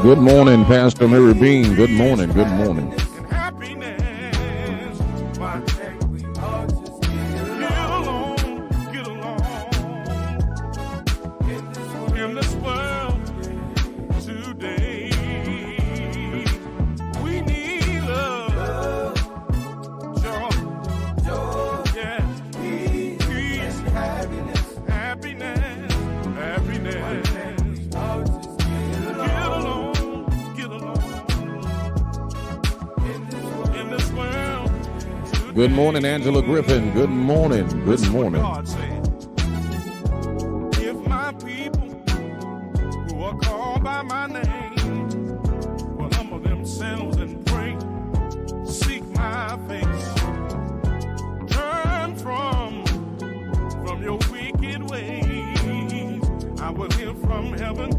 Good morning, Pastor Mary Bean. Good morning. Good morning. Good morning, Angela Griffin. Good morning. Good morning. If my people who are called by my name will humble themselves and pray, seek my face, turn from your wicked ways, I will hear from heaven,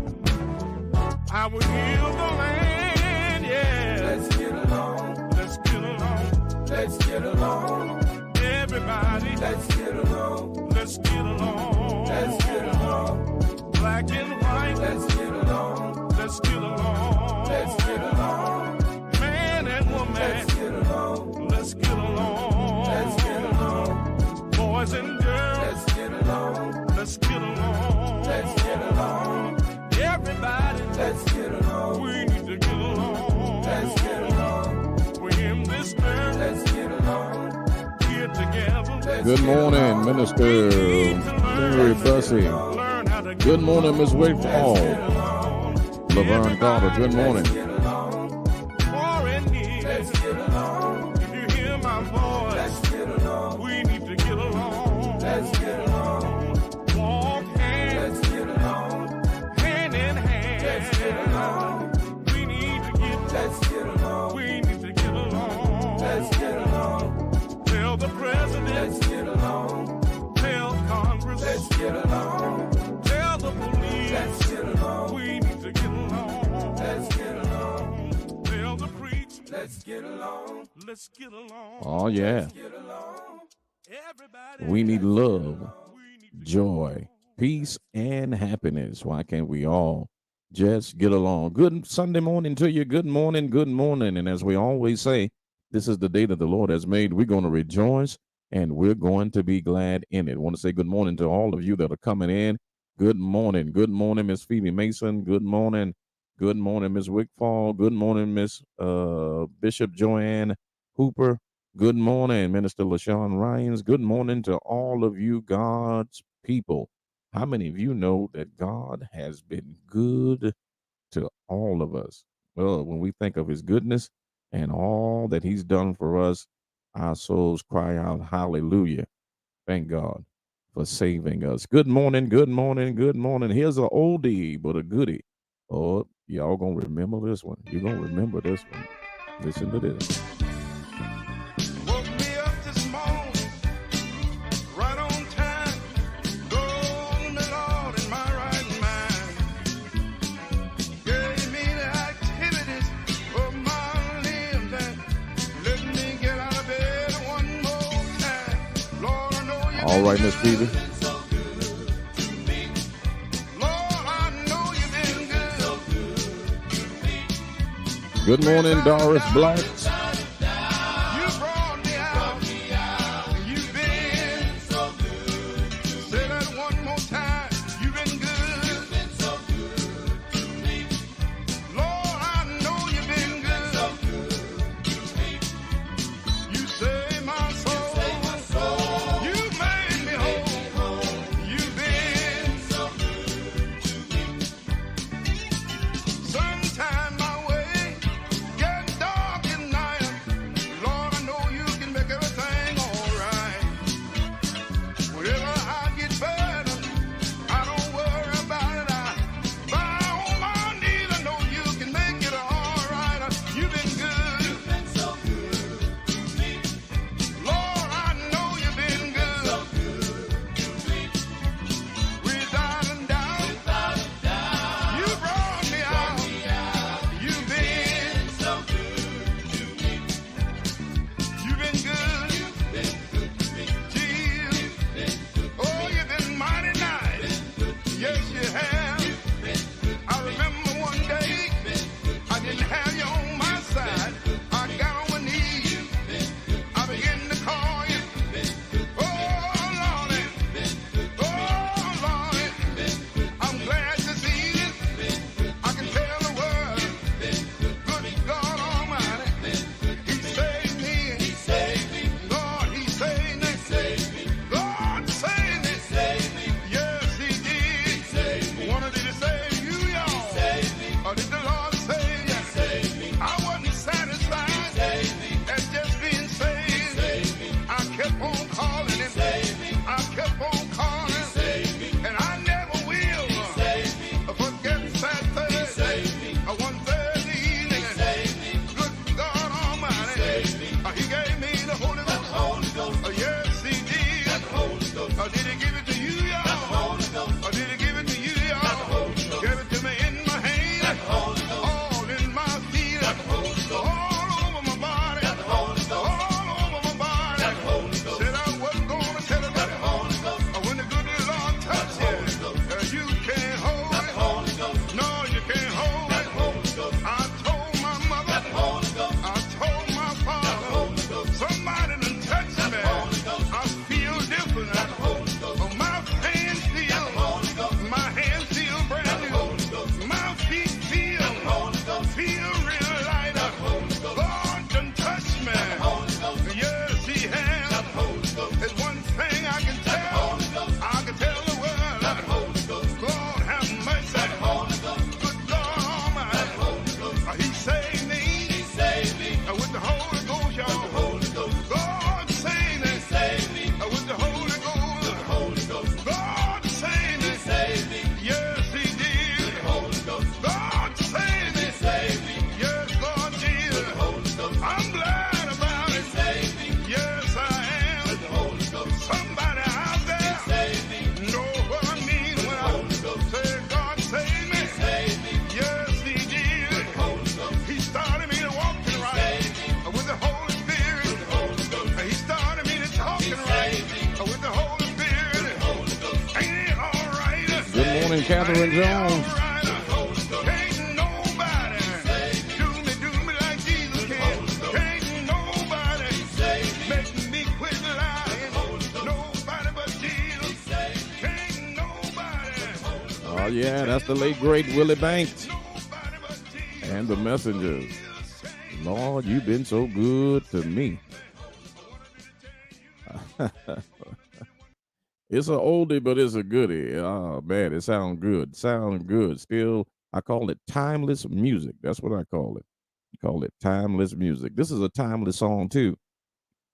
I will heal the land, yeah. Let's get along. Let's get along. Let's get along. Everybody, let's get along. Let's get along. Let's get along. Black and white, let's get along. Let's get along. Let's get along. Man and woman, let's get along. Let's get along. Let's get along. Boys and girls, let's get along. Let's get along. Let's get along. Everybody, let's get along. We need to get along. Let's get along. We're in this earth. Let's get along. Here together. Good morning, Minister Mary Bussey. Good morning, Ms. Wakefall. Laverne Carter, good morning. Let's get along. If you hear my voice, let's get along. We need to get along. Let's get along. Walk hand. Let's get along. Hand in hand. Let's get along. We need to get. Let's get along. We need to get along. Let's get along. Tell the president. Let's get along. Tell Congress. Let's get along. Tell the police. Let's get along. We need to get along. Let's get along. Tell the preacher. Let's get along. Let's get along. Oh, yeah. Let's get along. Everybody. We need love, joy, peace, and happiness. Why can't we all just get along? Good Sunday morning to you. Good morning. Good morning. And as we always say, this is the day that the Lord has made. We're going to rejoice and we're going to be glad in it. I want to say good morning to all of you that are coming in. Good morning. Good morning, Miss Phoebe Mason. Good morning. Good morning, Miss Wickfall. Good morning, Miss Bishop Joanne Hooper. Good morning, Minister LaShawn Ryans. Good morning to all of you, God's people. How many of you know that God has been good to all of us? Well, when we think of his goodness and all that he's done for us, our souls cry out, hallelujah. Thank God for saving us. Good morning, good morning, good morning. Here's an oldie, but a goodie. Oh, y'all gonna remember this one. You're gonna remember this one. Listen to this. Woke me up this morning, right on time. Told me, Lord, in my right mind. Gave me the activities of my limbs and let me get out of bed one more time. Lord, I know you. All right, Miss Phoebe. Good morning, Doris Black. You brought me out. You've been so good. Say that one more time. You've been good. You've been so good to me. Lord, I know you've been good. So good to me. You saved my soul. You made me whole. You've been so good to me. Sometime my way get dark and I morning, Catherine Jones. Can't nobody do me like Jesus can. Can't nobody make me quit lying. Nobody but Jesus. Can't nobody. Oh, yeah, that's the late, great Willie Banks and the Messengers. Lord, you've been so good to me. It's an oldie, but it's a goodie. Oh, man, it sounds good. Sound good. Still, I call it timeless music. That's what I call it. I call it timeless music. This is a timeless song, too.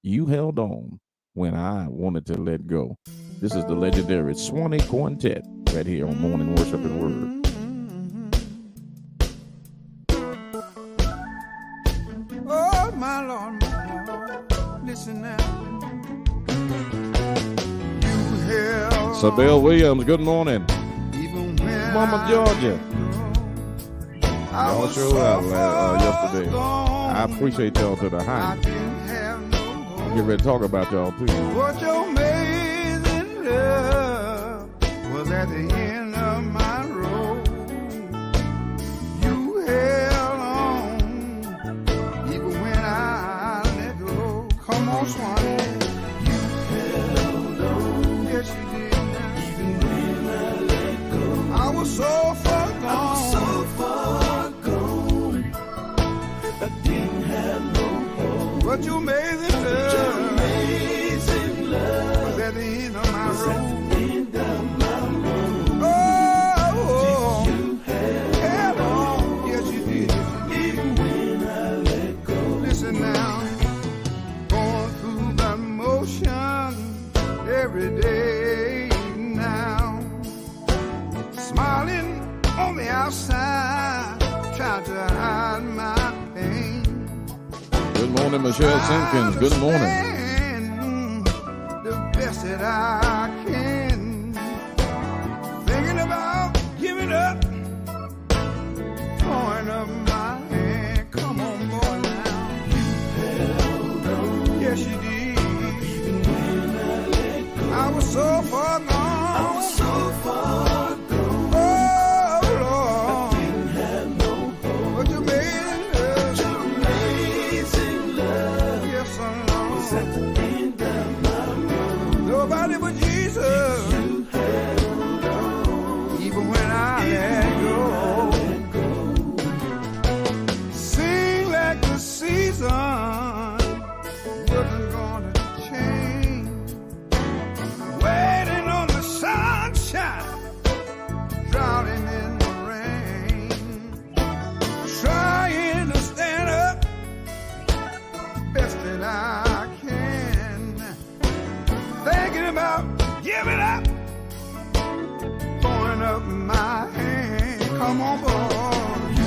You held on when I wanted to let go. This is the legendary Swanee Quartet right here on Morning Worship and Word. Oh, my Lord, listen now. You held Sabelle Williams, good morning. even when Mama I Georgia. I Y'all was showed so out far yesterday. I gone. appreciate y'all to the I high. didn't have no Get ready to talk about y'all, too. What your amazing love was at the end of my road. You held on even when I let go. Come on, Swanee. You held on. Yes, you did. Even when I let go. I was so far gone. I was so far gone. I didn't have no hope. But you amazing love. Was at the end of my road. Oh, held on. Yes, you did. Even when I let go. Listen now. Going through the motion every day now. Smiling on the outside. Trying to hide my pain. Good morning, Michelle Simpkins. Good morning. Understand the best that I can. Thinking about giving up, throwing up my hand. Come on, boy, now. You held on. Yes, you did. Even when I let go. I was so far gone. I was so far gone. Oh, Lord. I didn't have no hope. But you made love. Your amazing love. Yes, Lord. Was at the end of my road. Nobody but Jesus. You held on. Even when I let go. Sing like the season wasn't gonna change. Waiting on the sunshine, drowning in the rain. Trying to stand up best that I can. Thinking about giving up, throwing up my hand. Come on, boy.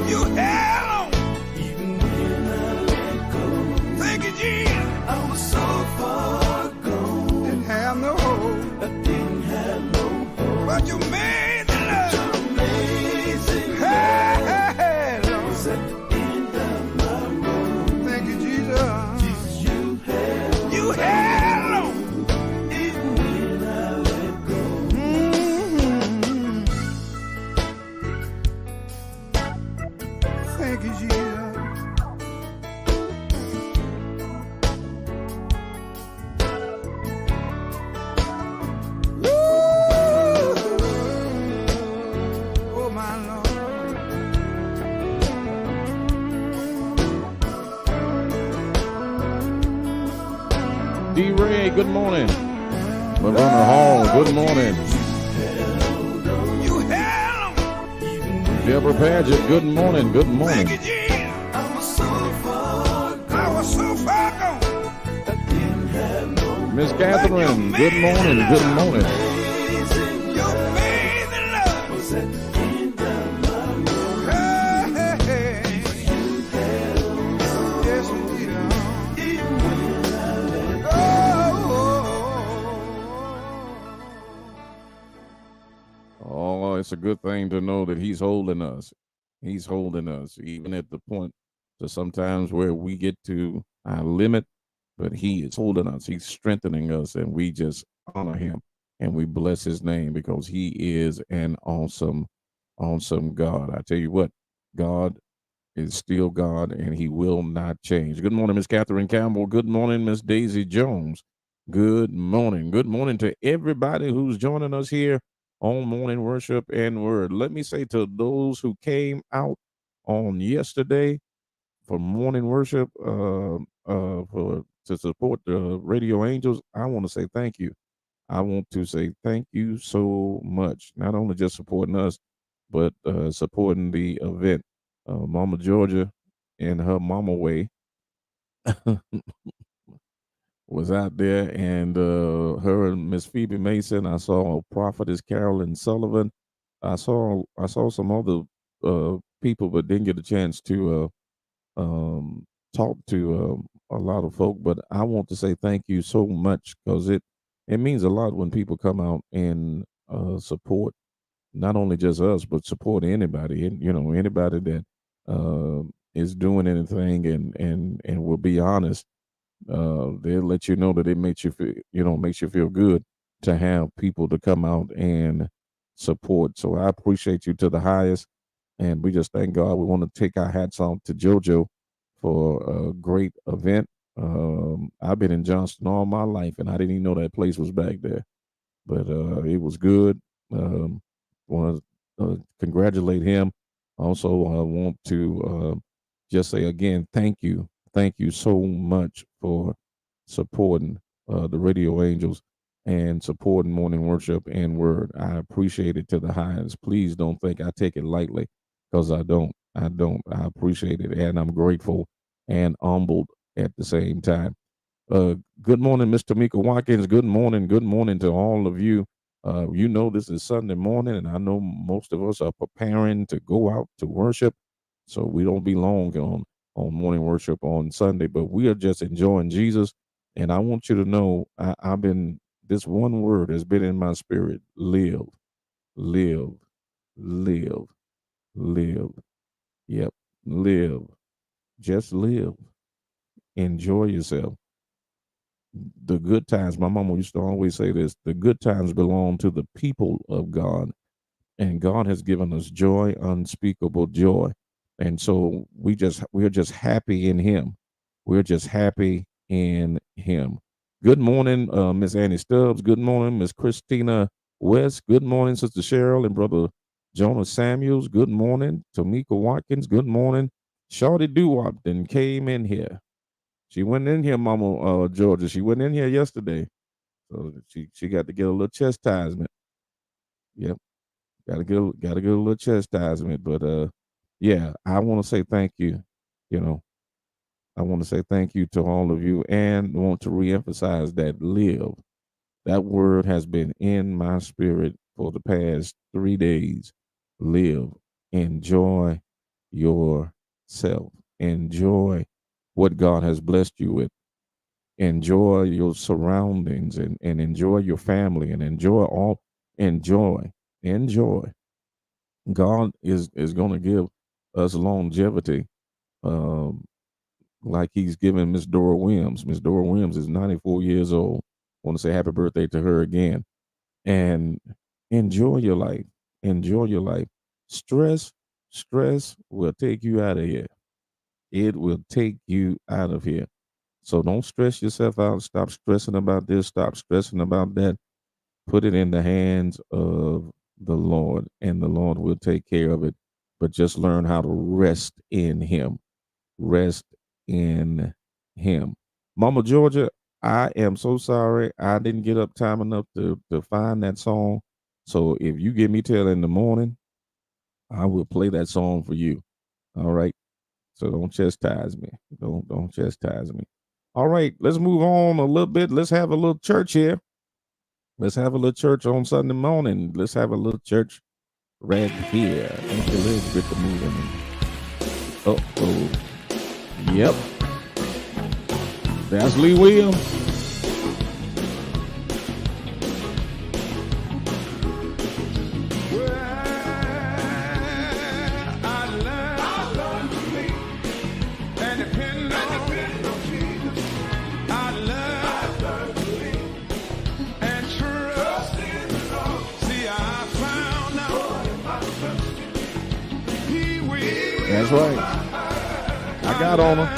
You held on. Even when I let go. Thank you, Jesus. I was so far gone. Didn't have no hope. I didn't have no hope. But you made the love. Your amazing hey, Lord. Was at the end of my road. Thank you, Jesus. Jesus, you held on. Even when I let go. Thank you, Jesus. Oh, my Lord. D. Ray, good morning. Laverne Hall, good morning. You held on. Deborah Paget, good morning. Good Thank morning. you, Jesus. I was so far gone. I was so far gone. I didn't have no. Miss Catherine, good morning. Good morning. You made the love. Was at the end of my road. Hey, hey, hey. Yes, you did. Even when I let go. Oh, it's a good thing to know that he's holding us. He's holding us, even at the point to sometimes where we get to our limit, but he is holding us. He's strengthening us, and we just honor him. and we bless his name because he is an awesome, awesome God. I tell you what, God is still God and he will not change. Good morning, Miss Catherine Campbell. Good morning, Miss Daisy Jones. Good morning. Good morning to everybody who's joining us here on Morning Worship and Word. Let me say to those who came out on yesterday for morning worship, to support the Radio Angels, I want to say thank you. I want to say thank you so much. Not only just supporting us, but supporting the event. Mama Georgia and her mama way was out there, and her and Miss Phoebe Mason. I saw Prophetess Carolyn Sullivan. I saw some other people, but didn't get a chance to talk to a lot of folk. But I want to say thank you so much because it means a lot when people come out and support not only just us, but support anybody, and anybody that is doing anything and will be honest. They'll let you know that it makes you feel, makes you feel good to have people to come out and support. So I appreciate you to the highest, and we just thank God. We want to take our hats off to JoJo for a great event. I've been in Johnston all my life, and I didn't even know that place was back there, but it was good. Want to congratulate him. Also, I want to just say again, thank you so much for supporting the Radio Angels and supporting Morning Worship and Word. I appreciate it to the highest. Please don't think I take it lightly, because I don't. I appreciate it, and I'm grateful and humbled at the same time. Good morning, Mr. Mika Watkins. Good morning to all of you. This is Sunday morning, and I know most of us are preparing to go out to worship, so we don't be long on morning worship on Sunday, but we are just enjoying Jesus. And I want you to know, this one word has been in my spirit: live, live, live, live. Yep, live. Just live. Enjoy yourself. The good times, my mama used to always say this: the good times belong to the people of God, and God has given us joy, unspeakable joy. And so we're just happy in him. We're just happy in him. Good morning, Miss Annie Stubbs. Good morning, Miss Christina West. Good morning, Sister Cheryl and Brother Jonah Samuels. Good morning, Tamika Watkins. Good morning. Shawty Doo-Wop then came in here. She went in here, Mama Georgia. She went in here yesterday. So she got to get a little chastisement. Yep. Gotta get a little chastisement. But yeah, I want to say thank you. I want to say thank you to all of you, and want to reemphasize that live. That word has been in my spirit for the past 3 days. Live. Enjoy yourself. Enjoy what God has blessed you with. Enjoy your surroundings and enjoy your family and enjoy. God is going to give us longevity, like he's given Miss Dora Williams. Miss Dora Williams is 94 years old. I want to say happy birthday to her again. And enjoy your life. Enjoy your life. Stress will take you out of here. It will take you out of here. So don't stress yourself out. Stop stressing about this. Stop stressing about that. Put it in the hands of the Lord, and the Lord will take care of it. But just learn how to rest in him. Rest in him. Mama Georgia, I am so sorry I didn't get up time enough to find that song. So if you give me till in the morning, I will play that song for you. All right. So don't chastise me. Don't chastise me. All right, let's move on a little bit. Let's have a little church here. Let's have a little church on Sunday morning. Let's have a little church right here. Thank you, Elizabeth, for moving. Uh-oh. Yep. That's Lee Williams. I learned to live and trust in That's right. I got on her.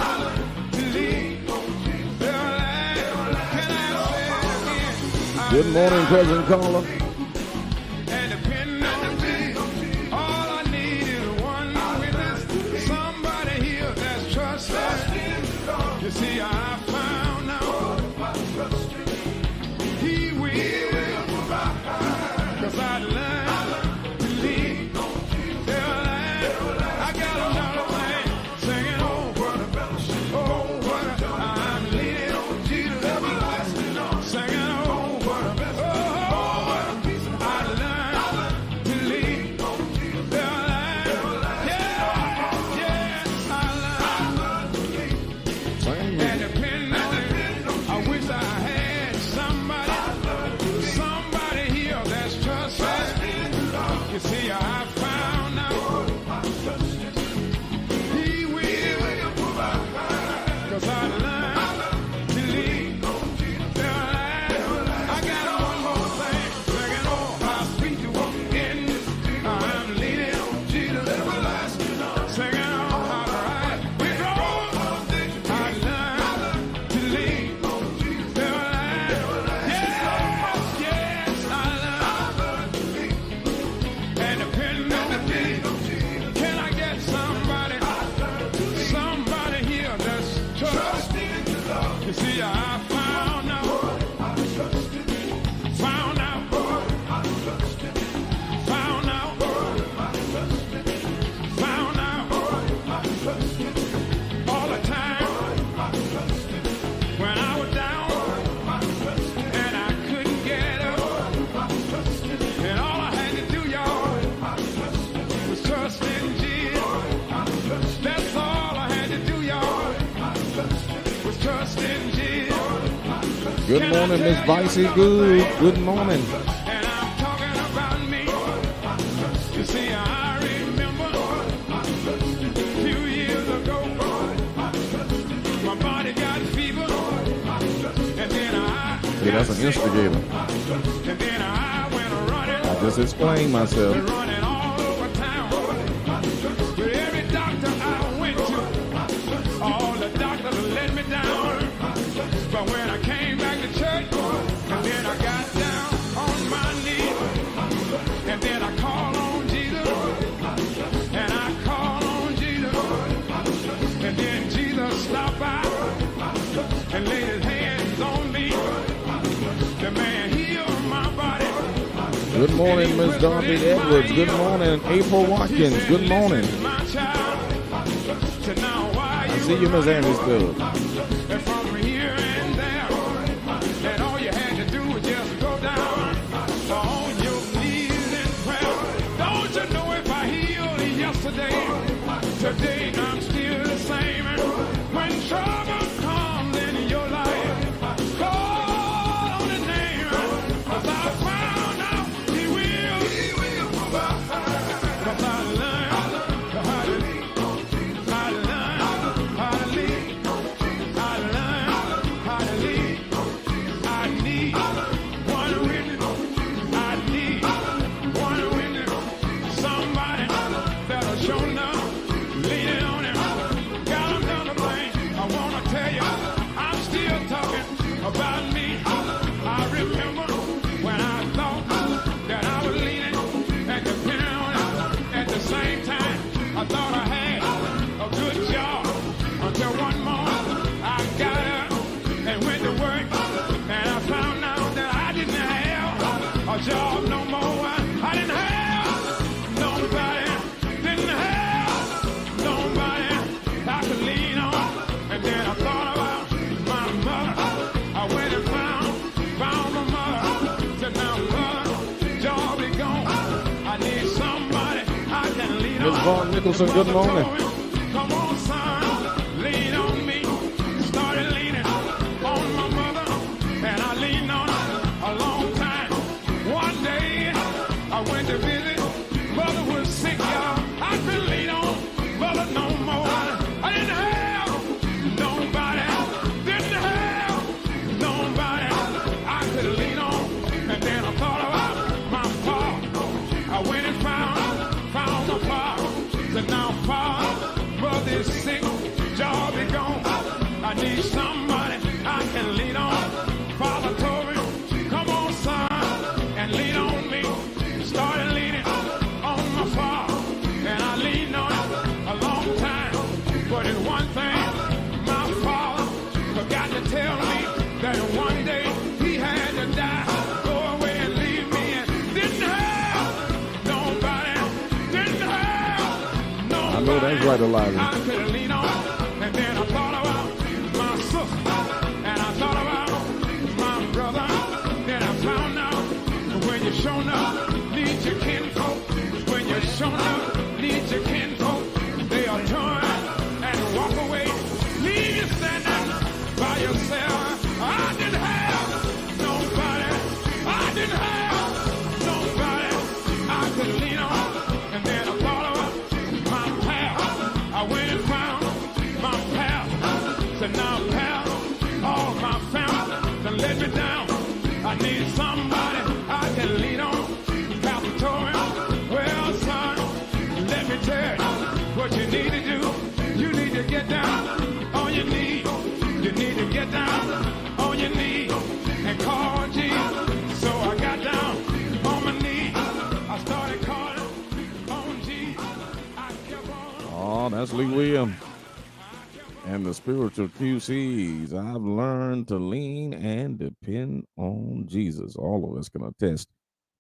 Good morning, Cousin Caller. And depend on me. All I need is one witness. Somebody here that's trusted. You see, I found out He will. 'Cause I learned to lean. I got another thing singing over. I'm leaning on Jesus. Singing over. I learned to lean. Yes, I learned. Sing And depend on it. I wish I had somebody here that's trusted. You see, I found out He will. 'Cause I learned to lean. I got one more thing. Singing, oh, how sweet you walk in. I'm leaning on Jesus. Singing, oh, how right we go. I learned to lean. Yes, I learned. And depend on me. Can I get somebody here that's trusting? You see, I found out. All the time when I was down and I couldn't get up, and all I had to do, y'all, was trust in Jesus. That's all I had to do, y'all, was trust in Jesus. Good morning, Miss Vicey. Good morning. And I'm talking about me. You see, I remember a few years ago, my body got fever, and then Yeah, that's an instigator. I went running, I just explained myself. running all over town. With every doctor I went to, all the doctors let me down. But when I came back to church, and then I got down on my knees, and then I called on Jesus, and I called on Jesus, and then Jesus stopped by and laid His hands on me. The man healed my body. Good morning, Miss Dorothy Edwards. Good morning, April Watkins. Good morning. My child, to now why I see you, Miss Andy Still. and from here and there, and all you had to do was just go down on your knees in prayer. Don't you know if I healed yesterday, today I'm still the same. When trouble comes in your life, call on His name, 'cause I found out He will. 'Cause I learned how to lead. I learned how to lead. I learned how to lead. I need one witness. I need one witness. Somebody that'll show enough, leaning on Him. Got another thing I want to tell you. I'm still talking about me. I remember when I thought that I was leaning and depending on Him. At the same time, I thought I had a good job until one morning I got up and went to work, and I found out that I didn't have a job no more. I didn't have nobody, I could lean on. And then I thought about my mother. I went and found my mother. Said, now mother, job is gone. I need somebody I can lean Miss on. Vaughn Nicholson, good morning. Come on, son, lean on me. Started leaning on my mother, and I leaned on her a long time. One day, I went to visit. Mother was sick, y'all. I couldn't lean on mother no more. I didn't have nobody. I could lean on. And then I thought about my father. I went and found my father. Said, now, Father, tell me that one day he had to die, go away and leave me, and didn't have nobody, didn't have nobody. I know that's right, Elijah. I could lean on, and then I thought about my sister, and I thought about my brother. Then I found out when you're shown up, need your kinfolk. When you're shown up, need your kinfolk. They'll turn and walk away, leave you standing by yourself. I didn't have nobody. I didn't have nobody I could lean on. And then I thought about my pal. I went and found my pal. Said, now pal, all my family done let me down. I need somebody I can lean on. Pastor told me, well, son, let me tell you what you need to do. You need to get down on your knees. You need to get down on your knees and call Jesus. So I got down on my knees. I started calling on Jesus. I kept on. Oh, that's Lee Williams and the spiritual QCs. I've learned to lean and depend on Jesus. All of us can attest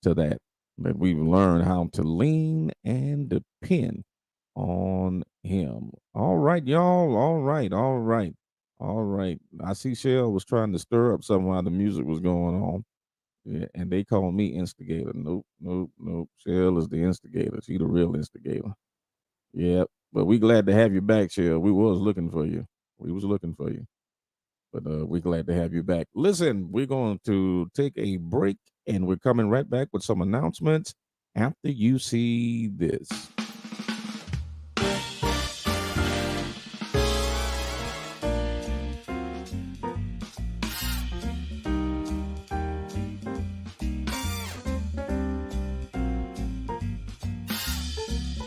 to that we've learned how to lean and depend on him. All right, y'all. All right. I see Shell was trying to stir up something while the music was going on. Yeah, and they call me instigator. Nope. Shell is the instigator. She the real instigator. Yep. But we glad to have you back, Shell. We was looking for you. But we're glad to have you back. Listen, we're going to take a break, and we're coming right back with some announcements after you see this.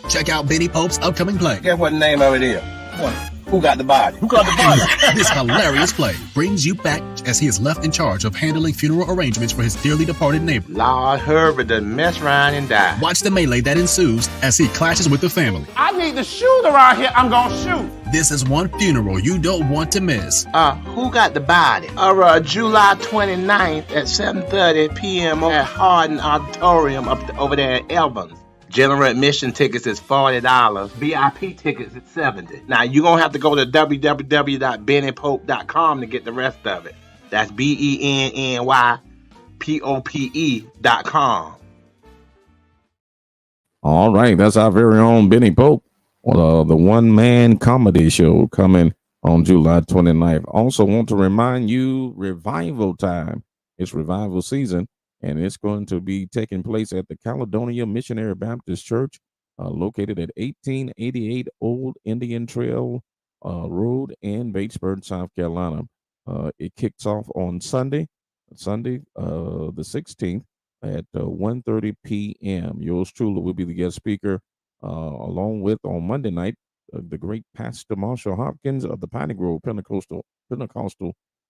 Check out Benny Pope's upcoming play. Guess what the name of it is? What? Who got the body? Who got the body? This hilarious play brings you back as he is left in charge of handling funeral arrangements for his dearly departed neighbor. Lord Herbert done mess around and die. Watch the melee that ensues as he clashes with the family. I need to shoot around here. I'm gonna shoot. This is one funeral you don't want to miss. Who got the body? July 29th at 7:30 p.m. at Hardin Auditorium over there at Evans. General admission tickets is $40. VIP tickets is $70. Now, you're going to have to go to www.bennypope.com to get the rest of it. That's BENNYPOPE.com. All right, that's our very own Benny Pope, the one-man comedy show coming on July 29th. Also want to remind you, revival time. It's revival season. And it's going to be taking place at the Caledonia Missionary Baptist Church, located at 1888 Old Indian Trail Road in Batesburg, South Carolina. It kicks off on Sunday, the 16th at 1:30 p.m. Yours truly will be the guest speaker, along with on Monday night, the great Pastor Marshall Hopkins of the Piney Grove Pentecostal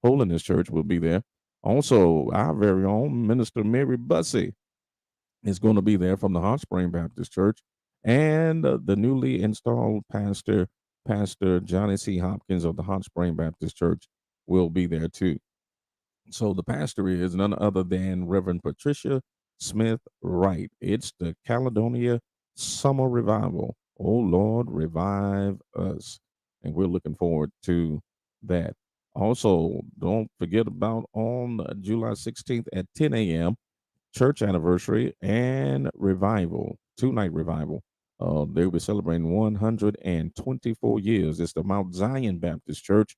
Holiness Church will be there. Also, our very own Minister Mary Bussey is going to be there from the Hot Spring Baptist Church, and the newly installed Pastor Johnny C. Hopkins of the Hot Spring Baptist Church will be there too. So the pastor is none other than Reverend Patricia Smith Wright. It's the Caledonia Summer Revival. Oh Lord, revive us. And we're looking forward to that. Also, don't forget about on July 16th at 10 a.m., church anniversary and revival, 2-night revival. They'll be celebrating 124 years. It's the Mount Zion Baptist Church,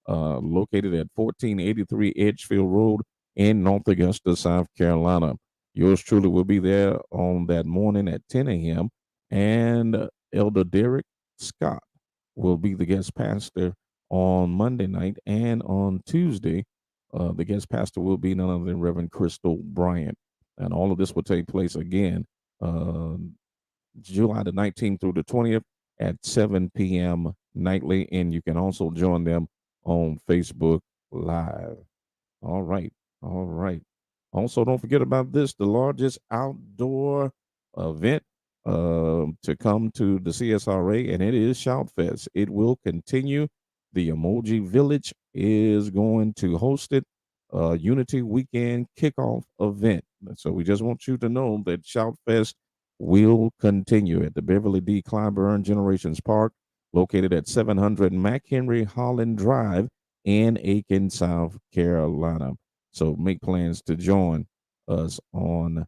located at 1483 Edgefield Road in North Augusta, South Carolina. Yours truly will be there on that morning at 10 a.m., and Elder Derek Scott will be the guest pastor on Monday night, and on Tuesday, the guest pastor will be none other than Reverend Crystal Bryant. And all of this will take place again July the 19th through the 20th at 7 p.m. nightly, and you can also join them on Facebook Live. All right. Also, don't forget about this, the largest outdoor event to come to the CSRA, and it is Shout Fest. It will continue the Emoji Village is going to host it, Unity Weekend Kickoff event. So we just want you to know that Shout Fest will continue at the Beverly D. Clyburn Generations Park, located at 700 McHenry Holland Drive in Aiken, South Carolina. So make plans to join us on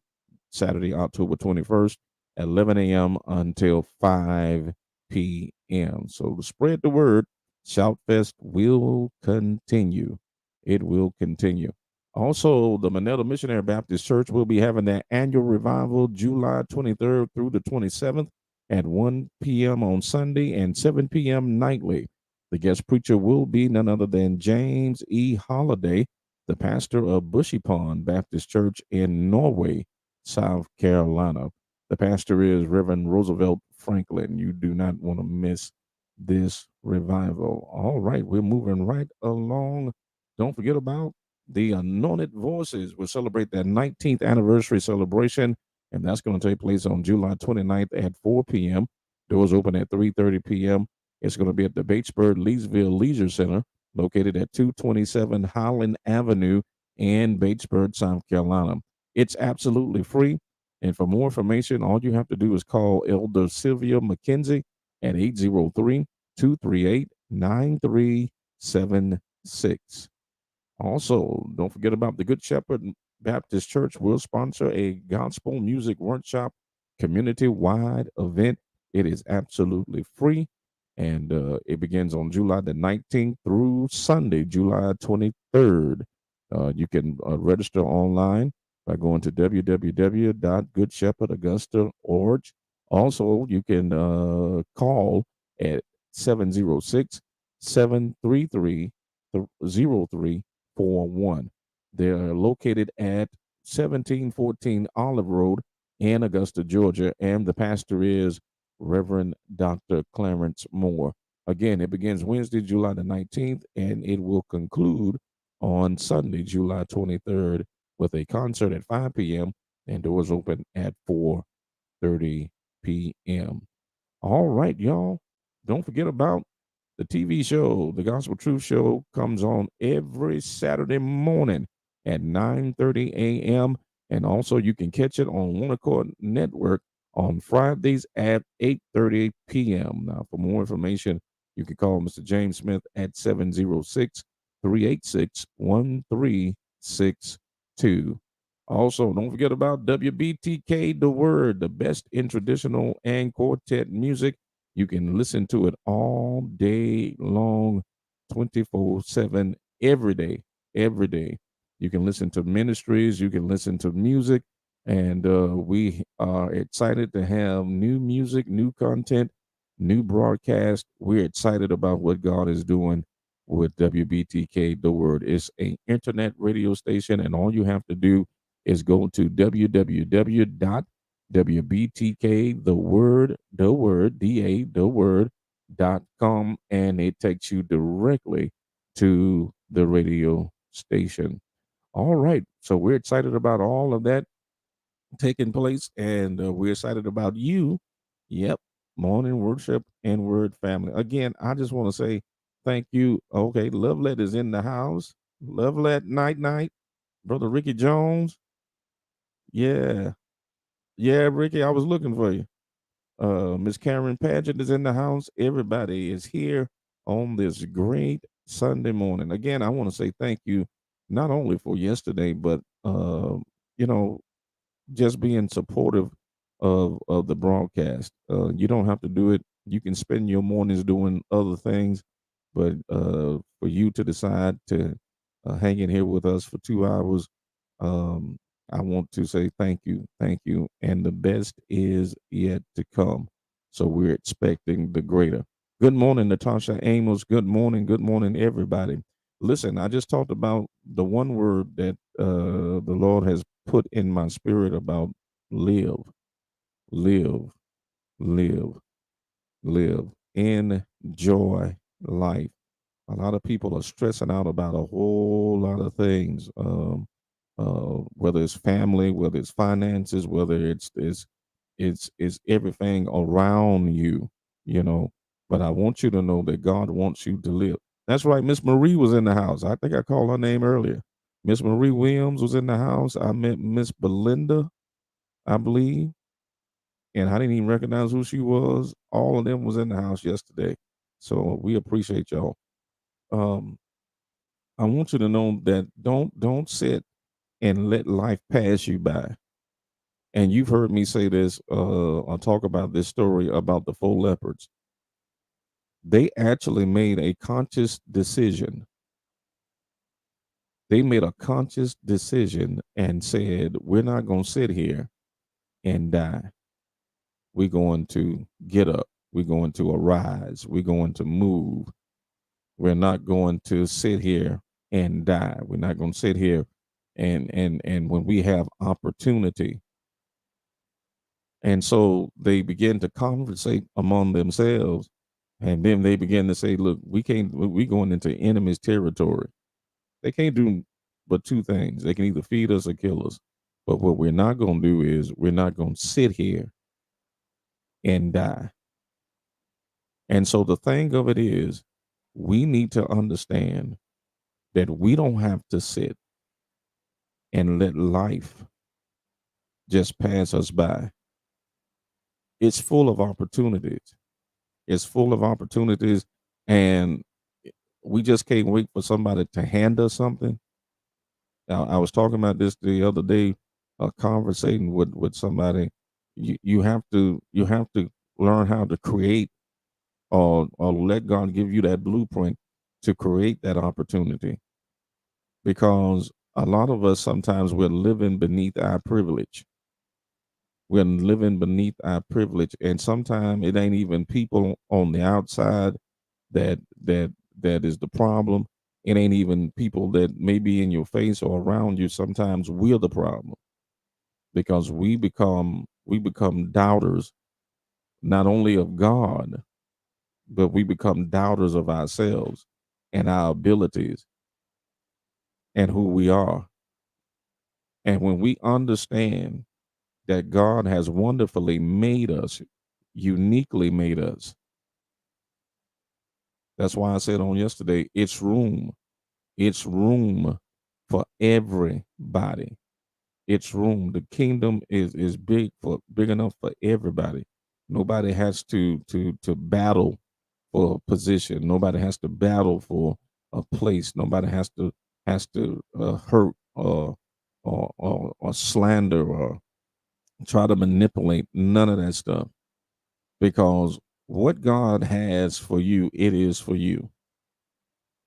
Saturday, October 21st at 11 a.m. until 5 p.m. So spread the word. Shout Fest will continue. It will continue. Also, the Manila Missionary Baptist Church will be having their annual revival July 23rd through the 27th at 1 p.m. on Sunday and 7 p.m. nightly. The guest preacher will be none other than James E. Holliday, the pastor of Bushy Pond Baptist Church in Norway, South Carolina. The pastor is Reverend Roosevelt Franklin. You do not want to miss this revival. All right, we're moving right along. Don't forget about the Anointed Voices. Will celebrate their 19th anniversary celebration, and that's going to take place on July 29th at 4 p.m. Doors open at 3:30 p.m. It's going to be at the Batesburg Leesville Leisure Center, located at 227 Highland Avenue in Batesburg, South Carolina. It's absolutely free. And for more information, all you have to do is call Elder Sylvia McKenzie at 803 238 9376. Also, don't forget about the Good Shepherd Baptist Church will sponsor a gospel music workshop community-wide event. It is absolutely free, and it begins on July the 19th through Sunday, July 23rd. You can register online by going to www.goodshepherdaugusta.org. Also, you can call at 706 733 0341. They're located at 1714 Olive Road in Augusta, Georgia, and the pastor is Reverend Dr. Clarence Moore. Again, it begins Wednesday, July the 19th, and it will conclude on Sunday, July 23rd, with a concert at 5 p.m. and doors open at 4:30 p.m. All right, y'all. Don't forget about the TV show. The Gospel Truth Show comes on every Saturday morning at 9:30 a.m. And also you can catch it on One Accord Network on Fridays at 8:30 p.m. Now, for more information, you can call Mr. James Smith at 706-386-1362. Also, don't forget about WBTK The Word, the best in traditional and quartet music. You can listen to it all day long, 24/7, every day, every day. You can listen to ministries, you can listen to music, and we are excited to have new music, new content, new broadcast. We're excited about what God is doing with WBTK The Word. It's an internet radio station, and all you have to do is go to www.wbtk the word.com, and it takes you directly to the radio station. All right, so we're excited about all of that taking place, and we're excited about you. Yep, morning worship and word family. Again, I just want to say thank you. Okay, Lovelet is in the house. Lovelet, night, brother Ricky Jones. Yeah, yeah, Ricky, I was looking for you. Miss Karen Paget is in the house. Everybody is here on this great Sunday morning. Again, I want to say thank you, not only for yesterday, but you know, just being supportive of the broadcast. You don't have to do it. You can spend your mornings doing other things, but for you to decide to hang in here with us for 2 hours, um, I want to say thank you, and the best is yet to come. So we're expecting the greater. Good morning, Natasha Amos. Good morning, everybody. Listen, I just talked about the one word that the Lord has put in my spirit about live, live, live, live. Enjoy life. A lot of people are stressing out about a whole lot of things, whether it's family, whether it's finances, whether it's everything around you, you know. But I want you to know that God wants you to live. That's right. Miss Marie was in the house. I think I called her name earlier. Miss Marie Williams was in the house. I met Miss Belinda, I believe, and I didn't even recognize who she was. All of them was in the house yesterday. So we appreciate y'all. Um, I want you to know that don't sit and let life pass you by. And you've heard me say this, I'll talk about this story about the four leopards. They actually made a conscious decision. They made a conscious decision and said, we're not going to sit here and die. We're going to get up. We're going to arise. We're going to move. We're not going to sit here and die. We're not going to sit here and when we have opportunity. And so they begin to conversate among themselves, and then they begin to say, look, we going into enemy's territory. They can't do but two things. They can either feed us or kill us. But what we're not going to do is we're not going to sit here and die. And so the thing of it is, we need to understand that we don't have to sit and let life just pass us by. It's full of opportunities. It's full of opportunities, and we just can't wait for somebody to hand us something. Now, I was talking about this the other day, conversating with somebody. You have to learn how to create, or let God give you that blueprint to create that opportunity. Because a lot of us sometimes we're living beneath our privilege. We're living beneath our privilege, and sometimes it ain't even people on the outside that that is the problem. It ain't even people that may be in your face or around you. Sometimes we're the problem because we become doubters, not only of God, but we become doubters of ourselves and our abilities and who we are. And when we understand that God has wonderfully made us, uniquely made us, that's why I said on yesterday, it's room. It's room for everybody. It's room. The kingdom is big enough for everybody. Nobody has to battle for a position. Nobody has to battle for a place. Nobody has to hurt or slander or try to manipulate. None of that stuff, because what God has for you, it is for you.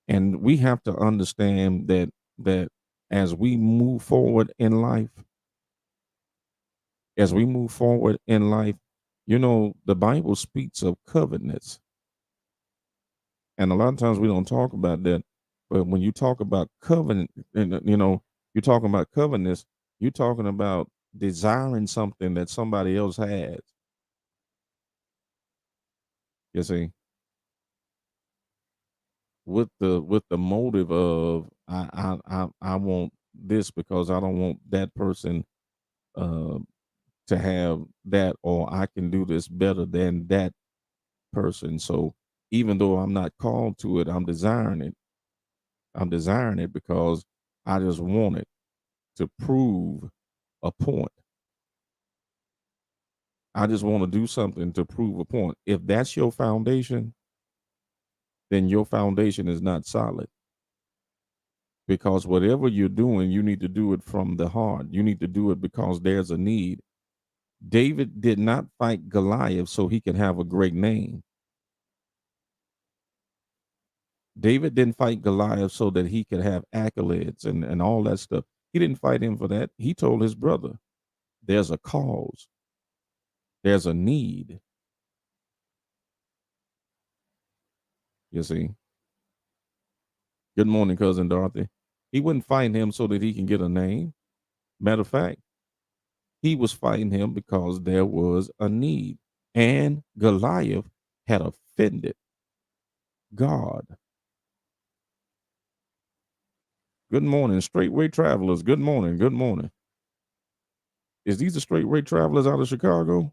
And we have to understand that as we move forward in life, as we move forward in life, the Bible speaks of covenants. And a lot of times we don't talk about that. But when you talk about covenant, and you're talking about covenants, you're talking about desiring something that somebody else has. You see, with the motive of I want this because I don't want that person uh, to have that, or I can do this better than that person. So even though I'm not called to it, I'm desiring it. I'm desiring it because I just want it to prove a point. I just want to do something to prove a point. If that's your foundation, then your foundation is not solid, because whatever you're doing, you need to do it from the heart. You need to do it because there's a need. David did not fight Goliath so he could have a great name. David didn't fight Goliath so that he could have accolades and all that stuff. He didn't fight him for that. He told his brother, there's a cause, there's a need. You see? Good morning, cousin Dorothy. He wouldn't fight him so that he can get a name. Matter of fact, he was fighting him because there was a need. And Goliath had offended God. Good morning, straightway travelers. Good morning. Good morning. Is these the straightway travelers out of Chicago?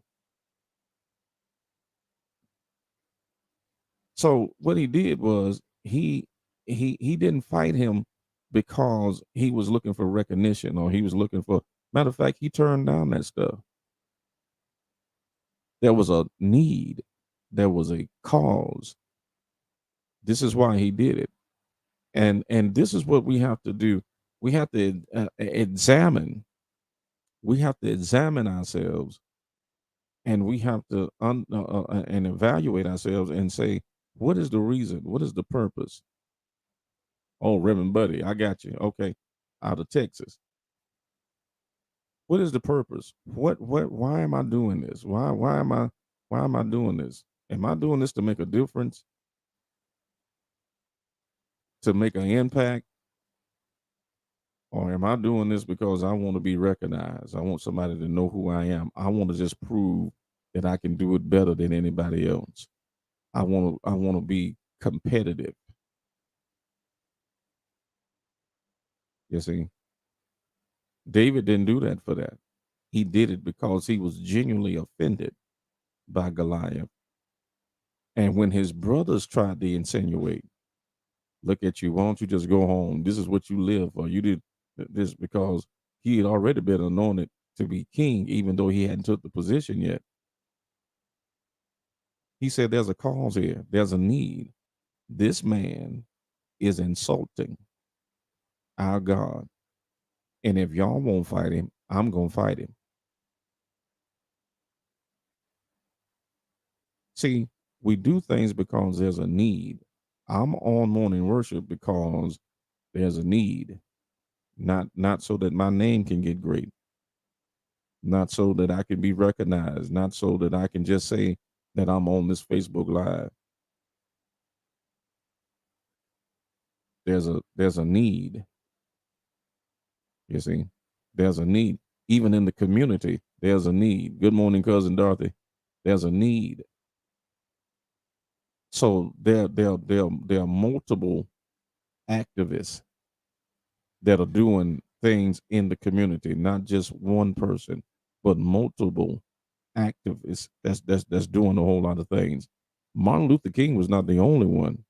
So what he did was he he didn't fight him because he was looking for recognition or he was looking for. Matter of fact, he turned down that stuff. There was a need, there was a cause. This is why he did it, and this is what we have to do. We have to examine. We have to examine ourselves, and we have to and evaluate ourselves and say, what is the reason? What is the purpose? Oh, Reverend Buddy, I got you. Okay, out of Texas. What is the purpose? What? Why am I doing this? Why am I doing this? Am I doing this to make a difference? To make an impact? Or am I doing this because I want to be recognized? I want somebody to know who I am. I want to just prove that I can do it better than anybody else. I want to be competitive. You see, David didn't do that for that. He did it because he was genuinely offended by Goliath. And when his brothers tried to insinuate, look at you, why don't you just go home? This is what you live for. You did this because he had already been anointed to be king, even though he hadn't took the position yet. He said, there's a cause here. There's a need. This man is insulting our God. And if y'all won't fight him, I'm going to fight him. See, we do things because there's a need. I'm on morning worship because there's a need, not so that my name can get great, not so that I can be recognized, not so that I can just say that I'm on this Facebook Live. There's a need. You see, there's a need. Even in the community, there's a need. Good morning, cousin Dorothy. There's a need. So there are multiple activists that are doing things in the community, not just one person, but multiple activists that's doing a whole lot of things. Martin Luther King was not the only one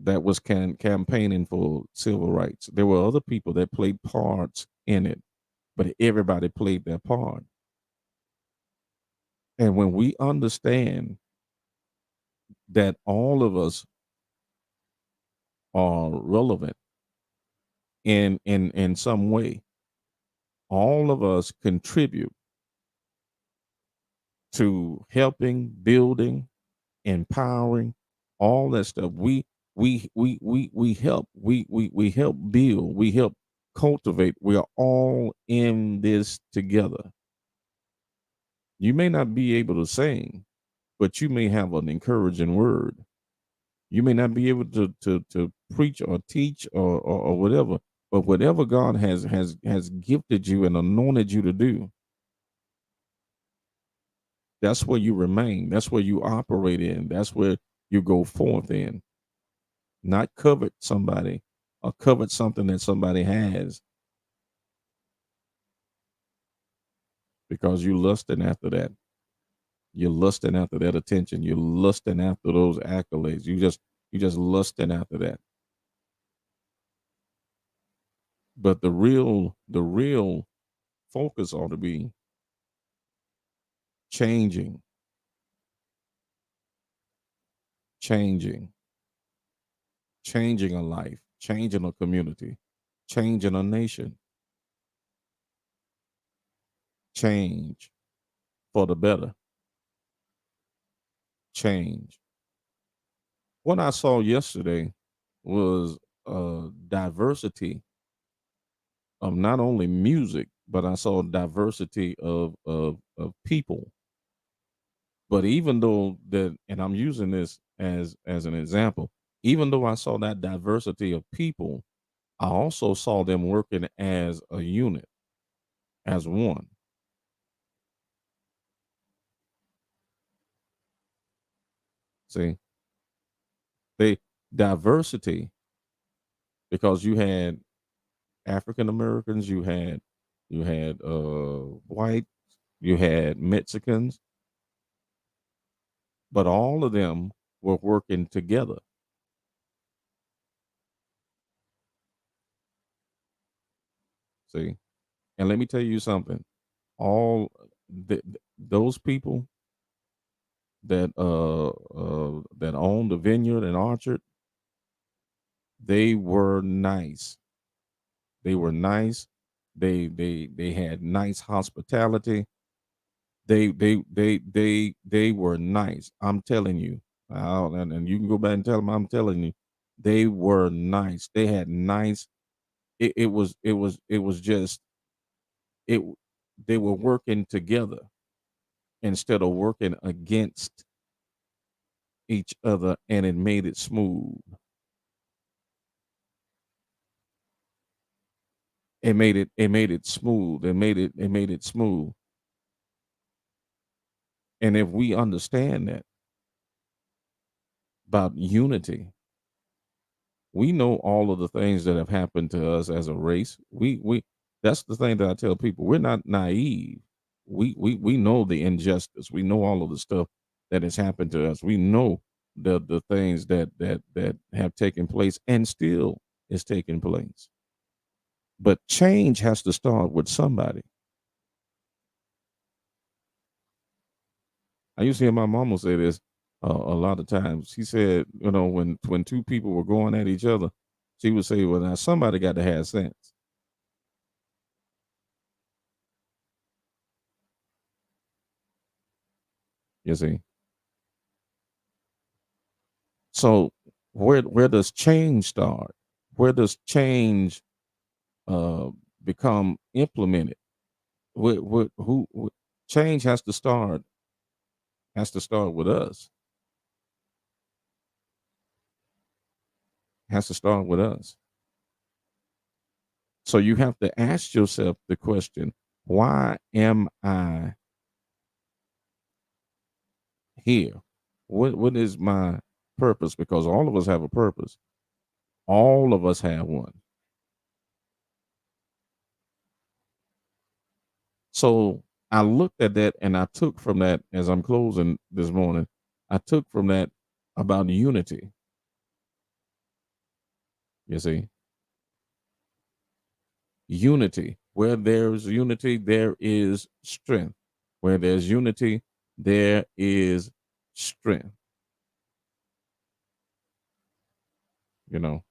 that was campaigning for civil rights. There were other people that played parts in it, but everybody played their part. And when we understand that all of us are relevant in some way, all of us contribute to helping, building, empowering, all that stuff. We help. We help build. We help cultivate. We are all in this together. You may not be able to sing, but you may have an encouraging word. You may not be able to preach or teach or whatever, but whatever God has gifted you and anointed you to do, that's where you remain. That's where you operate in. That's where you go forth in. Not covet somebody or covet something that somebody has because you're lusting after that. You're lusting after that attention. You're lusting after those accolades. You just lusting after that. But the real focus ought to be changing a life, changing a community, changing a nation, change for the better, change. What I saw yesterday was diversity of not only music, but I saw diversity of people. But even though that, and I'm using this as an example, even though I saw that diversity of people, I also saw them working as a unit, as one. See, they diversity because you had African Americans, you had white, you had Mexicans, but all of them were working together. See, and let me tell you something. All those people that owned the vineyard and orchard, they were nice. They were nice. They had nice hospitality. They were nice. I'm telling you. And you can go back and tell them I'm telling you, they were nice. They had nice. It was just it. They were working together instead of working against each other, and it made it smooth. It made it smooth. It made it smooth. And if we understand that about unity, we know all of the things that have happened to us as a race. We That's the thing that I tell people. We're not naive. We know the injustice. We know all of the stuff that has happened to us. We know the things that have taken place and still is taking place. But change has to start with somebody. I used to hear my mama say this a lot of times. She said, when two people were going at each other, she would say, "Well, now somebody got to have sense." You see. So where does change start? Where does change uh, become implemented? Change has to start with us. Has to start with us. So you have to ask yourself the question, why am I here? What is my purpose? Because all of us have a purpose. All of us have one. So I looked at that and I took from that as I'm closing this morning, I took from that about unity. You see, unity. Where there's unity, there is strength. Where there's unity, there is strength. You know,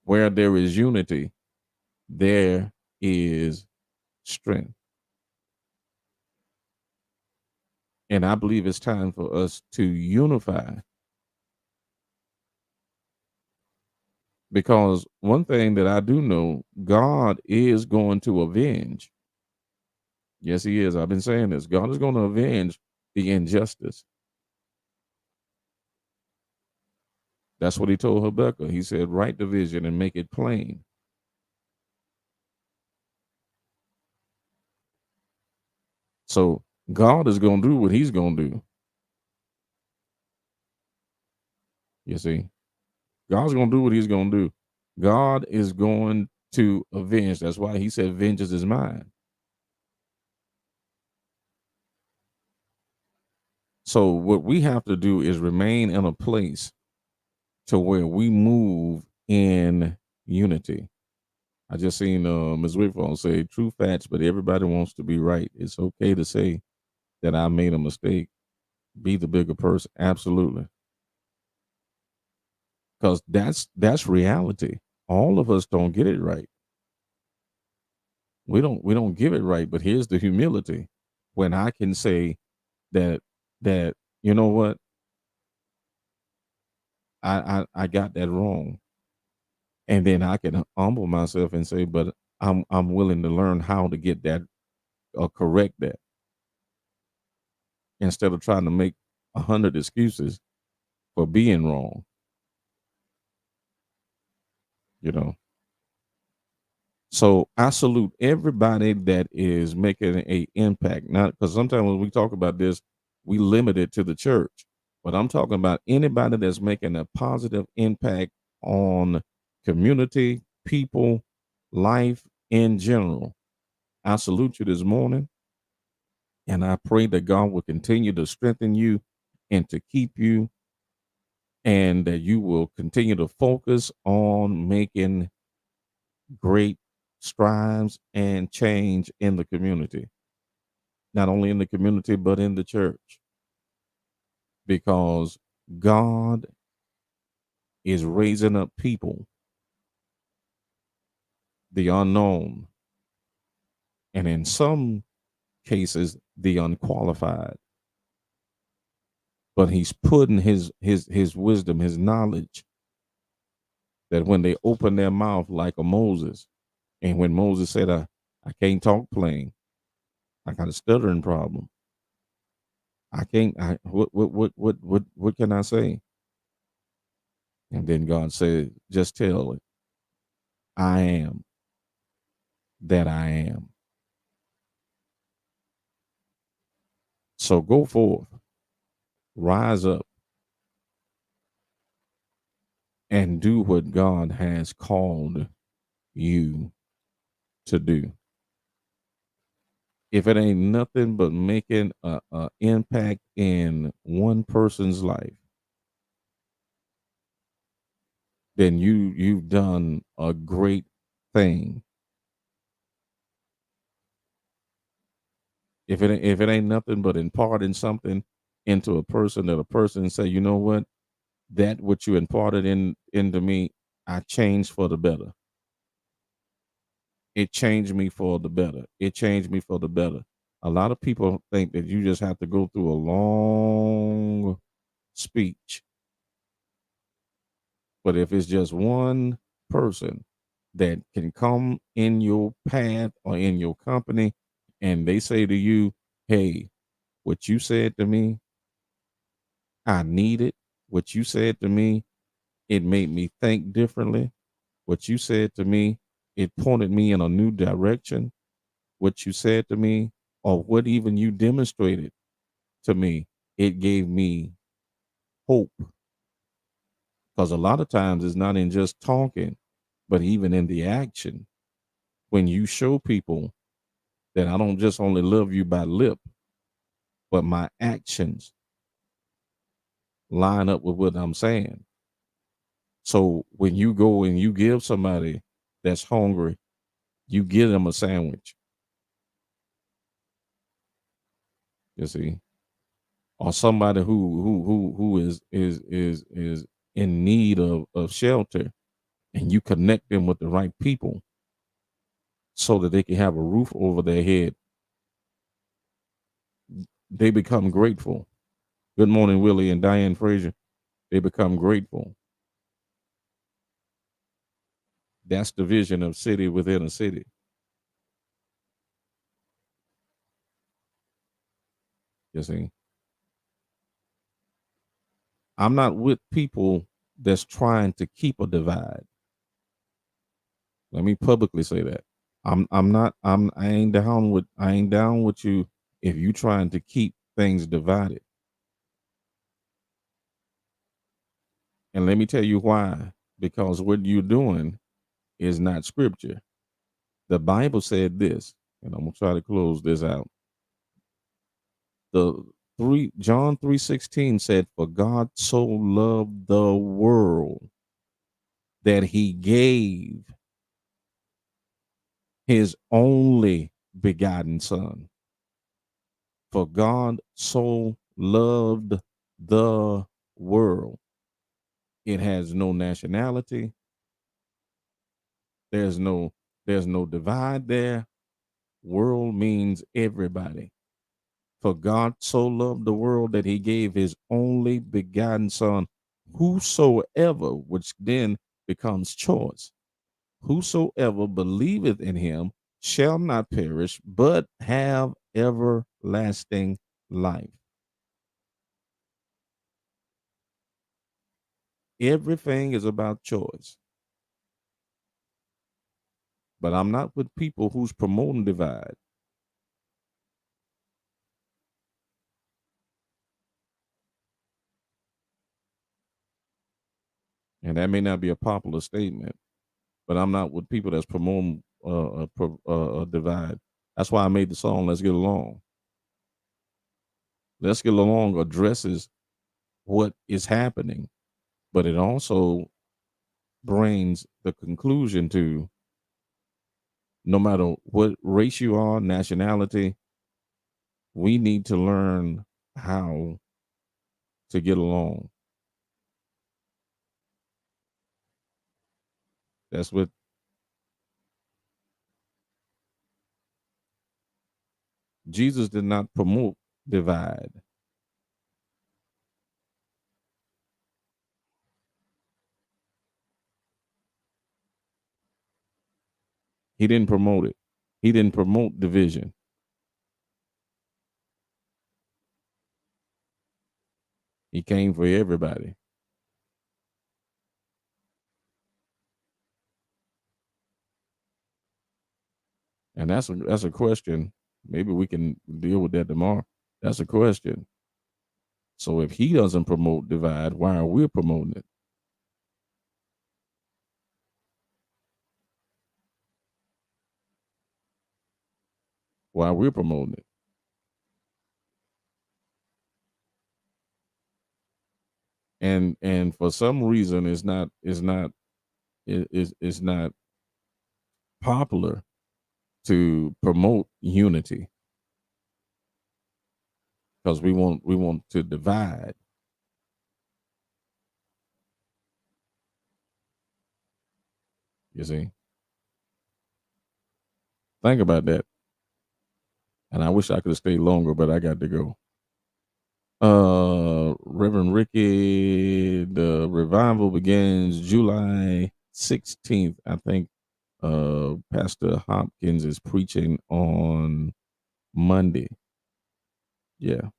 where there is unity, there is strength. And I believe it's time for us to unify, because one thing that I do know, God is going to avenge. Yes, He is. I've been saying this. God is going to avenge the injustice. That's what He told Habakkuk. He said, "Write the vision and make it plain." So God is going to do what He's going to do. You see, God's going to do what He's going to do. God is going to avenge. That's why He said, "Vengeance is mine." So what we have to do is remain in a place to where we move in unity. I just seen Ms. Whitford say true facts, but everybody wants to be right. It's okay to say that I made a mistake. Be the bigger person. Absolutely. Because that's reality. All of us don't get it right. We don't give it right, but here's the humility. When I can say that that you know what, I got that wrong. And then I can humble myself and say, but I'm willing to learn how to get that or correct that, instead of trying to make 100 excuses for being wrong. You know. So I salute everybody that is making a impact. Not because sometimes when we talk about this, we limit it to the church, but I'm talking about anybody that's making a positive impact on community, people, life in general. I salute you this morning. And I pray that God will continue to strengthen you and to keep you, and that you will continue to focus on making great strides and change in the community, not only in the community, but in the church, because God is raising up people, the unknown, and in some cases, the unqualified. But he's putting his wisdom, his knowledge, that when they open their mouth like a Moses, and when Moses said, I can't talk plain, I got a stuttering problem. I can't. What can I say? And then God said, just tell it, I am that I am. So go forth, rise up, and do what God has called you to do. If it ain't nothing but making a impact in one person's life, then you've done a great thing. If it ain't nothing but imparting something into a person, that a person say, you know what, that what you imparted into me, I changed for the better. It changed me for the better. It changed me for the better. A lot of people think that you just have to go through a long speech. But if it's just one person that can come in your path or in your company and they say to you, hey, what you said to me, I need it. What you said to me, it made me think differently. What you said to me, it pointed me in a new direction. What you said to me, or what even you demonstrated to me, it gave me hope. Because a lot of times it's not in just talking, but even in the action. When you show people that I don't just only love you by lip, but my actions line up with what I'm saying. So when you go and you give somebody that's hungry, you give them a sandwich. You see, or somebody who is in need of shelter, and you connect them with the right people so that they can have a roof over their head. They become grateful. Good morning, Willie and Diane Frazier. They become grateful. That's the vision of city within a city. You see, I'm not with people that's trying to keep a divide. Let me publicly say that. I'm not I ain't down with you if you trying to keep things divided. And let me tell you why. Because what you're doing is not scripture. The Bible said this, and I'm gonna try to close this out. The John 3:16 said, for God so loved the world that he gave his only begotten son. For God so loved the world. It has no nationality. There's no divide there. World means everybody. For God so loved the world that he gave his only begotten son, whosoever, which then becomes choice, whosoever believeth in him shall not perish, but have everlasting life. Everything is about choice. But I'm not with people who's promoting divide. And that may not be a popular statement, but I'm not with people that's promoting a divide. That's why I made the song "Let's Get Along." Let's Get Along addresses what is happening, but it also brings the conclusion to no matter what race you are, nationality, we need to learn how to get along. That's what Jesus did not promote divide. He didn't promote it. He didn't promote division. He came for everybody. And that's a question. Maybe we can deal with that tomorrow. That's a question. So if he doesn't promote divide, why are we promoting it? Why we're promoting it? And for some reason it's not popular to promote unity because we want to divide. You see? Think about that. And I wish I could have stayed longer, but I got to go. Reverend Ricky, the revival begins July 16th. I think Pastor Hopkins is preaching on Monday. Yeah.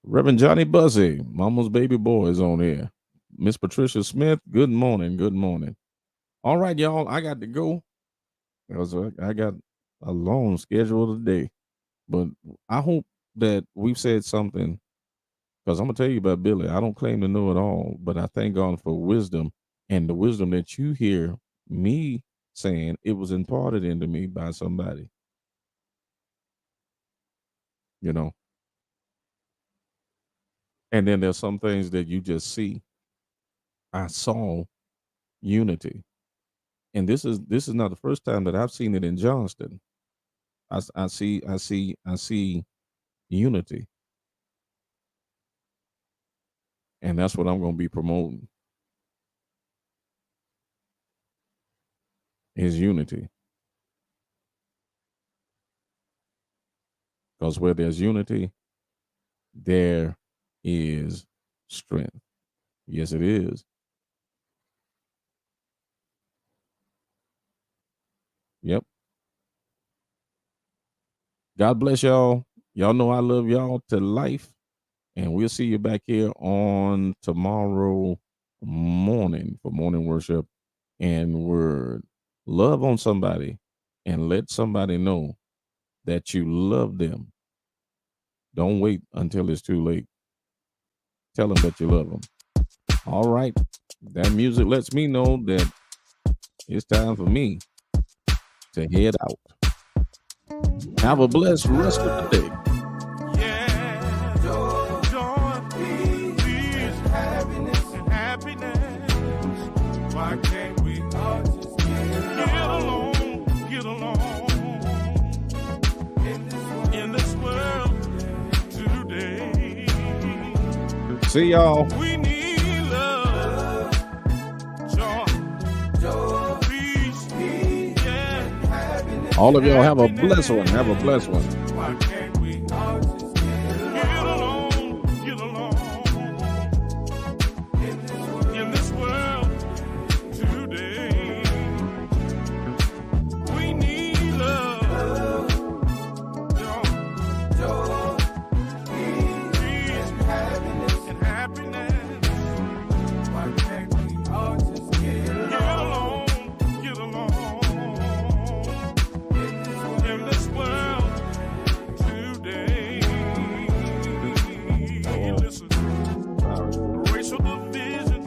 Reverend Johnny Buzzy, Mama's baby boy, is on here. Miss Patricia Smith, good morning. Good morning. All right, y'all, I got to go because I got a long schedule today. But I hope that we've said something, because I'm going to tell you about Billy. I don't claim to know it all, but I thank God for wisdom, and the wisdom that you hear me saying, it was imparted into me by somebody. You know? And then there's some things that you just see. I saw unity. And this is not the first time that I've seen it in Johnston. I see unity. And that's what I'm going to be promoting. Is unity. Because where there's unity, there is strength. Yes, it is. Yep. God bless y'all. Y'all know I love y'all to life. And we'll see you back here on tomorrow morning for morning worship and word. Love on somebody and let somebody know that you love them. Don't wait until it's too late. Tell them that you love them. All right. That music lets me know that it's time for me to head out. Have a blessed rest of the day. Why can't we all just get along in this world today? See y'all. We need love, joy, peace, yeah, happiness. All of y'all have a blessed one. Have a blessed one. Why can't we all just get along in this world today? We need love, joy, peace, and happiness. Why can't we all just get along in this world today? Listen, racial division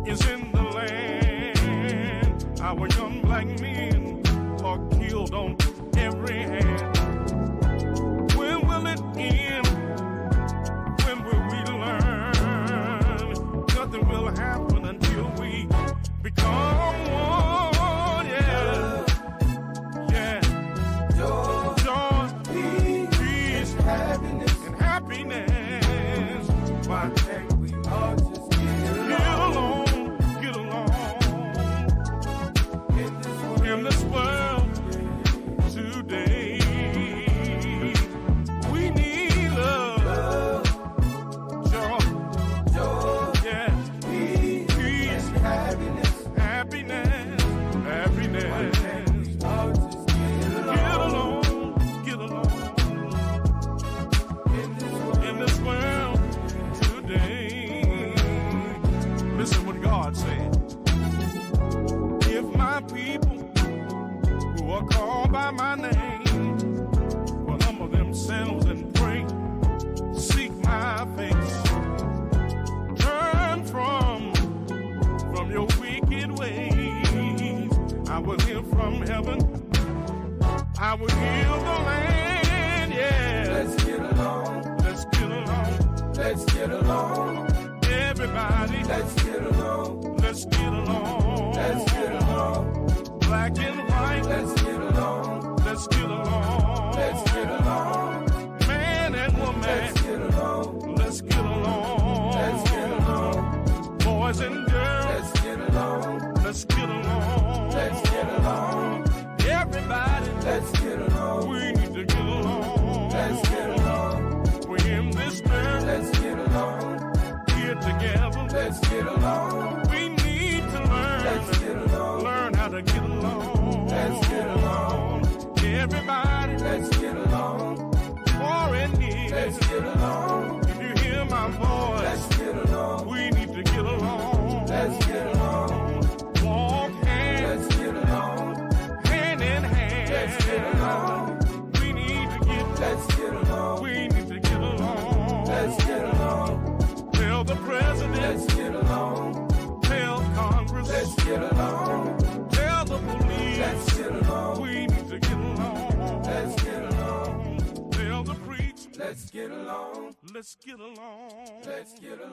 is in the land. Our young black men are killed on every hand. When I will heal the land, yeah. Let's get along. Let's get along. Let's get along. Everybody, Let's get along. let's get along. Let's get along. Black and white, Let's get along. let's get along. Let's get along. Man and woman, Let's get along. let's get along. Let's get along. Boys and girls, Let's get along. let's get along. Let's get along. Everybody, Let's get along. we need to get along. Let's get along. We're in this earth, Let's get along. here together. Let's get along. We need to Let's get along. learn how to get along. Let's get along. Everybody, Let's get along. far and near. Let's get along. If you hear my voice, Let's get along. we need to get along. Let's get along. Walk hands, Let's get along. hand in hand. Let's get along. We need to get, Let's get along. we need to get along. Let's get along. Tell the president, Let's get along. tell Congress, Let's get along. tell the police, Let's get along. we need to get along. Let's get along. Tell the preacher, Let's get along. let's get along. Let's get along.